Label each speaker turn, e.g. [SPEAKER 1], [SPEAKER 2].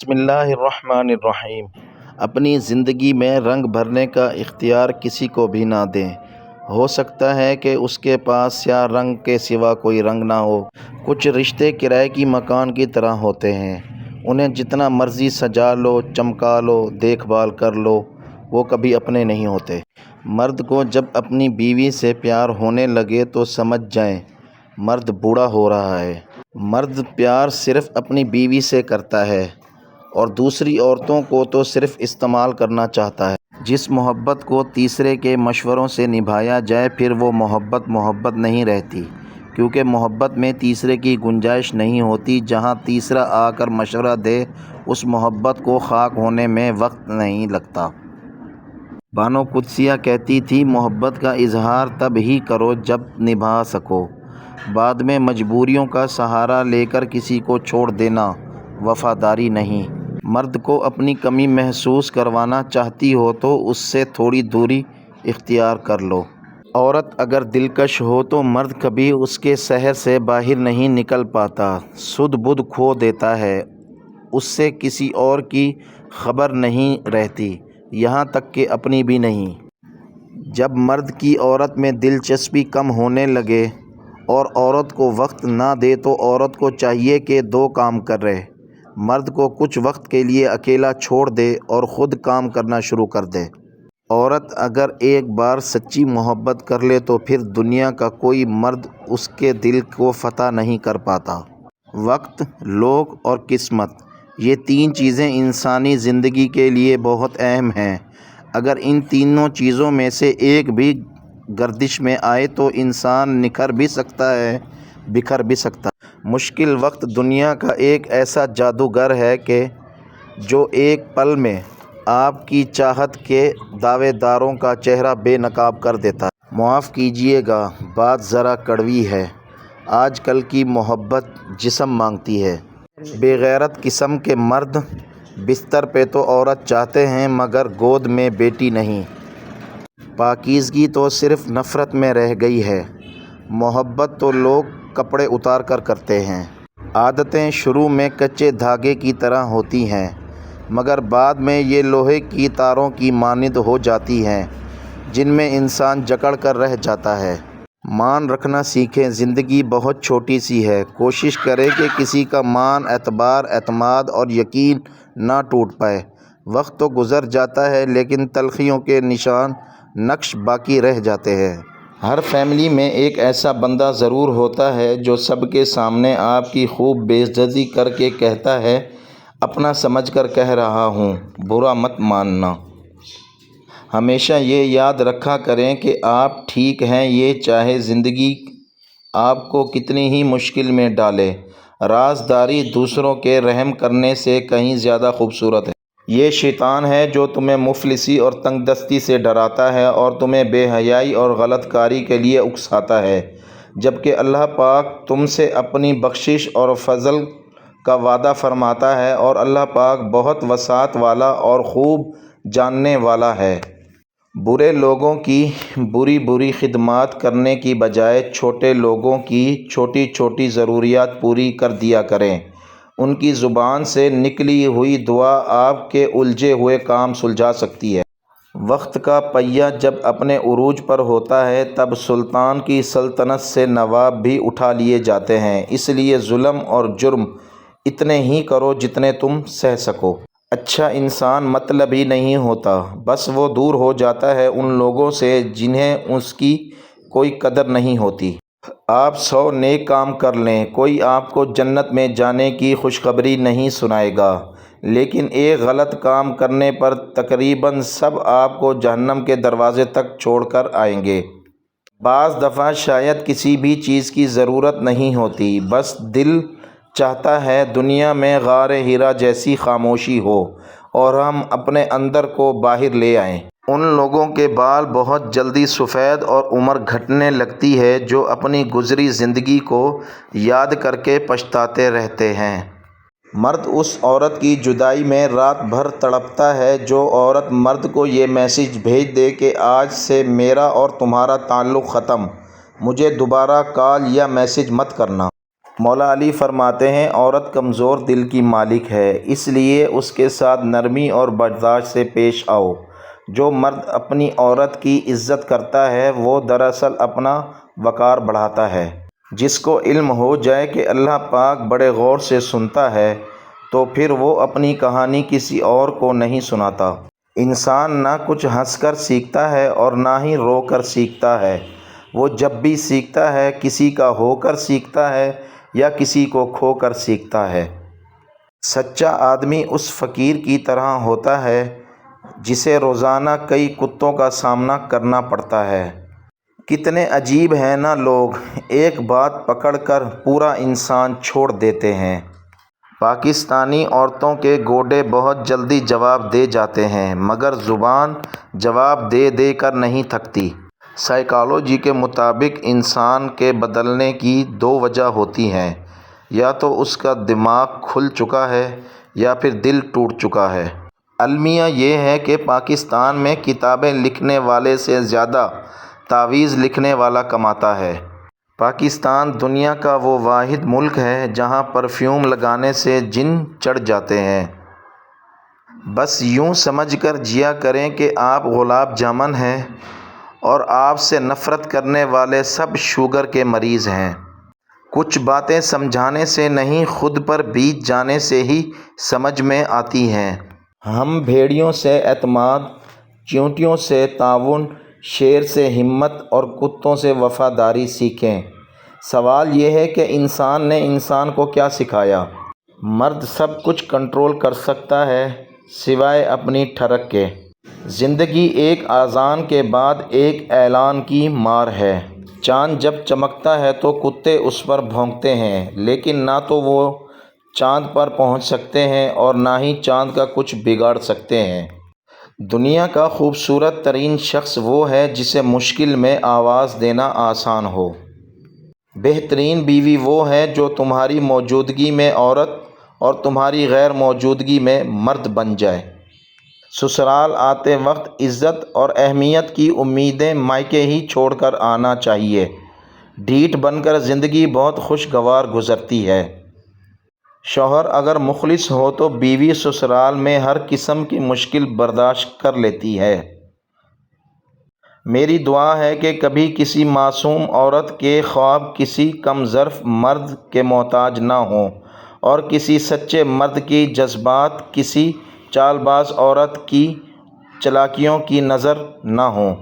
[SPEAKER 1] بسم اللہ الرحمن الرحیم۔ اپنی زندگی میں رنگ بھرنے کا اختیار کسی کو بھی نہ دیں۔ ہو سکتا ہے کہ اس کے پاس سیاہ رنگ کے سوا کوئی رنگ نہ ہو۔ کچھ رشتے کرائے کی مکان کی طرح ہوتے ہیں، انہیں جتنا مرضی سجا لو، چمکا لو، دیکھ بھال کر لو، وہ کبھی اپنے نہیں ہوتے۔ مرد کو جب اپنی بیوی سے پیار ہونے لگے تو سمجھ جائیں مرد بوڑھا ہو رہا ہے۔ مرد پیار صرف اپنی بیوی سے کرتا ہے اور دوسری عورتوں کو تو صرف استعمال کرنا چاہتا ہے۔ جس محبت کو تیسرے کے مشوروں سے نبھایا جائے پھر وہ محبت نہیں رہتی، کیونکہ محبت میں تیسرے کی گنجائش نہیں ہوتی۔ جہاں تیسرا آ کر مشورہ دے اس محبت کو خاک ہونے میں وقت نہیں لگتا۔ بانو قدسیہ کہتی تھی، محبت کا اظہار تب ہی کرو جب نبھا سکو، بعد میں مجبوریوں کا سہارا لے کر کسی کو چھوڑ دینا وفاداری نہیں۔ مرد کو اپنی کمی محسوس کروانا چاہتی ہو تو اس سے تھوڑی دوری اختیار کر لو۔ عورت اگر دلکش ہو تو مرد کبھی اس کے شہر سے باہر نہیں نکل پاتا، سدھ بدھ کھو دیتا ہے، اس سے کسی اور کی خبر نہیں رہتی، یہاں تک کہ اپنی بھی نہیں۔ جب مرد کی عورت میں دلچسپی کم ہونے لگے اور عورت کو وقت نہ دے تو عورت کو چاہیے کہ دو کام کرے، مرد کو کچھ وقت کے لیے اکیلا چھوڑ دے اور خود کام کرنا شروع کر دے۔ عورت اگر ایک بار سچی محبت کر لے تو پھر دنیا کا کوئی مرد اس کے دل کو فتح نہیں کر پاتا۔ وقت، لوگ اور قسمت، یہ تین چیزیں انسانی زندگی کے لیے بہت اہم ہیں۔ اگر ان تینوں چیزوں میں سے ایک بھی گردش میں آئے تو انسان نکھر بھی سکتا ہے، بکھر بھی سکتا ہے۔ مشکل وقت دنیا کا ایک ایسا جادوگر ہے کہ جو ایک پل میں آپ کی چاہت کے دعوے داروں کا چہرہ بے نقاب کر دیتا ہے۔ معاف کیجیے گا، بات ذرا کڑوی ہے، آج کل کی محبت جسم مانگتی ہے۔ بے غیرت قسم کے مرد بستر پہ تو عورت چاہتے ہیں مگر گود میں بیٹی نہیں۔ پاکیزگی تو صرف نفرت میں رہ گئی ہے، محبت تو لوگ کپڑے اتار کر کرتے ہیں۔ عادتیں شروع میں کچے دھاگے کی طرح ہوتی ہیں مگر بعد میں یہ لوہے کی تاروں کی مانند ہو جاتی ہیں جن میں انسان جکڑ کر رہ جاتا ہے۔ مان رکھنا سیکھیں، زندگی بہت چھوٹی سی ہے، کوشش کریں کہ کسی کا مان، اعتبار، اعتماد اور یقین نہ ٹوٹ پائے۔ وقت تو گزر جاتا ہے لیکن تلخیوں کے نشان، نقش باقی رہ جاتے ہیں۔ ہر فیملی میں ایک ایسا بندہ ضرور ہوتا ہے جو سب کے سامنے آپ کی خوب بے عزتی کر کے کہتا ہے، اپنا سمجھ کر کہہ رہا ہوں، برا مت ماننا۔ ہمیشہ یہ یاد رکھا کریں کہ آپ ٹھیک ہیں، یہ چاہے زندگی آپ کو کتنی ہی مشکل میں ڈالے۔ رازداری دوسروں کے رحم کرنے سے کہیں زیادہ خوبصورت ہے۔ یہ شیطان ہے جو تمہیں مفلسی اور تنگ دستی سے ڈراتا ہے اور تمہیں بے حیائی اور غلط کاری کے لیے اکساتا ہے، جبکہ اللہ پاک تم سے اپنی بخشش اور فضل کا وعدہ فرماتا ہے اور اللہ پاک بہت وسعت والا اور خوب جاننے والا ہے۔ برے لوگوں کی بری خدمات کرنے کی بجائے چھوٹے لوگوں کی چھوٹی چھوٹی ضروریات پوری کر دیا کریں، ان کی زبان سے نکلی ہوئی دعا آپ کے الجھے ہوئے کام سلجھا سکتی ہے۔ وقت کا پہیہ جب اپنے عروج پر ہوتا ہے تب سلطان کی سلطنت سے نواب بھی اٹھا لیے جاتے ہیں، اس لیے ظلم اور جرم اتنے ہی کرو جتنے تم سہ سکو۔ اچھا انسان مطلبی نہیں ہوتا، بس وہ دور ہو جاتا ہے ان لوگوں سے جنہیں اس کی کوئی قدر نہیں ہوتی۔ آپ 100 نیک کام کر لیں، کوئی آپ کو جنت میں جانے کی خوشخبری نہیں سنائے گا، لیکن ایک غلط کام کرنے پر تقریباً سب آپ کو جہنم کے دروازے تک چھوڑ کر آئیں گے۔ بعض دفعہ شاید کسی بھی چیز کی ضرورت نہیں ہوتی، بس دل چاہتا ہے دنیا میں غار ہرا جیسی خاموشی ہو اور ہم اپنے اندر کو باہر لے آئیں۔ ان لوگوں کے بال بہت جلدی سفید اور عمر گھٹنے لگتی ہے جو اپنی گزری زندگی کو یاد کر کے پچھتاتے رہتے ہیں۔ مرد اس عورت کی جدائی میں رات بھر تڑپتا ہے جو عورت مرد کو یہ میسج بھیج دے کہ آج سے میرا اور تمہارا تعلق ختم، مجھے دوبارہ کال یا میسج مت کرنا۔ مولا علی فرماتے ہیں عورت کمزور دل کی مالک ہے، اس لیے اس کے ساتھ نرمی اور برداشت سے پیش آؤ۔ جو مرد اپنی عورت کی عزت کرتا ہے وہ دراصل اپنا وقار بڑھاتا ہے۔ جس کو علم ہو جائے کہ اللہ پاک بڑے غور سے سنتا ہے تو پھر وہ اپنی کہانی کسی اور کو نہیں سناتا۔ انسان نہ کچھ ہنس کر سیکھتا ہے اور نہ ہی رو کر سیکھتا ہے، وہ جب بھی سیکھتا ہے کسی کا ہو کر سیکھتا ہے یا کسی کو کھو کر سیکھتا ہے۔ سچا آدمی اس فقیر کی طرح ہوتا ہے جسے روزانہ کئی کتوں کا سامنا کرنا پڑتا ہے۔ کتنے عجیب ہیں نا لوگ، ایک بات پکڑ کر پورا انسان چھوڑ دیتے ہیں۔ پاکستانی عورتوں کے گوڈے بہت جلدی جواب دے جاتے ہیں مگر زبان جواب دے دے کر نہیں تھکتی۔ سائیکالوجی کے مطابق انسان کے بدلنے کی دو وجہ ہوتی ہیں، یا تو اس کا دماغ کھل چکا ہے یا پھر دل ٹوٹ چکا ہے۔ المیہ یہ ہے کہ پاکستان میں کتابیں لکھنے والے سے زیادہ تعویذ لکھنے والا کماتا ہے۔ پاکستان دنیا کا وہ واحد ملک ہے جہاں پرفیوم لگانے سے جن چڑھ جاتے ہیں۔ بس یوں سمجھ کر جیا کریں کہ آپ گلاب جامن ہیں اور آپ سے نفرت کرنے والے سب شوگر کے مریض ہیں۔ کچھ باتیں سمجھانے سے نہیں، خود پر بیت جانے سے ہی سمجھ میں آتی ہیں۔ ہم بھیڑیوں سے اعتماد، چیونٹیوں سے تعاون، شیر سے ہمت اور کتوں سے وفاداری سیکھیں۔ سوال یہ ہے کہ انسان نے انسان کو کیا سکھایا؟ مرد سب کچھ کنٹرول کر سکتا ہے سوائے اپنی ٹھڑک کے۔ زندگی ایک اذان کے بعد ایک اعلان کی مار ہے۔ چاند جب چمکتا ہے تو کتے اس پر بھونکتے ہیں، لیکن نہ تو وہ چاند پر پہنچ سکتے ہیں اور نہ ہی چاند کا کچھ بگاڑ سکتے ہیں۔ دنیا کا خوبصورت ترین شخص وہ ہے جسے مشکل میں آواز دینا آسان ہو۔ بہترین بیوی وہ ہے جو تمہاری موجودگی میں عورت اور تمہاری غیر موجودگی میں مرد بن جائے۔ سسرال آتے وقت عزت اور اہمیت کی امیدیں مائکے ہی چھوڑ کر آنا چاہیے۔ ڈھیٹ بن کر زندگی بہت خوشگوار گزرتی ہے۔ شوہر اگر مخلص ہو تو بیوی سسرال میں ہر قسم کی مشکل برداشت کر لیتی ہے۔ میری دعا ہے کہ کبھی کسی معصوم عورت کے خواب کسی کم ظرف مرد کے محتاج نہ ہوں اور کسی سچے مرد کے جذبات کسی چال باز عورت کی چالاکیوں کی نظر نہ ہوں۔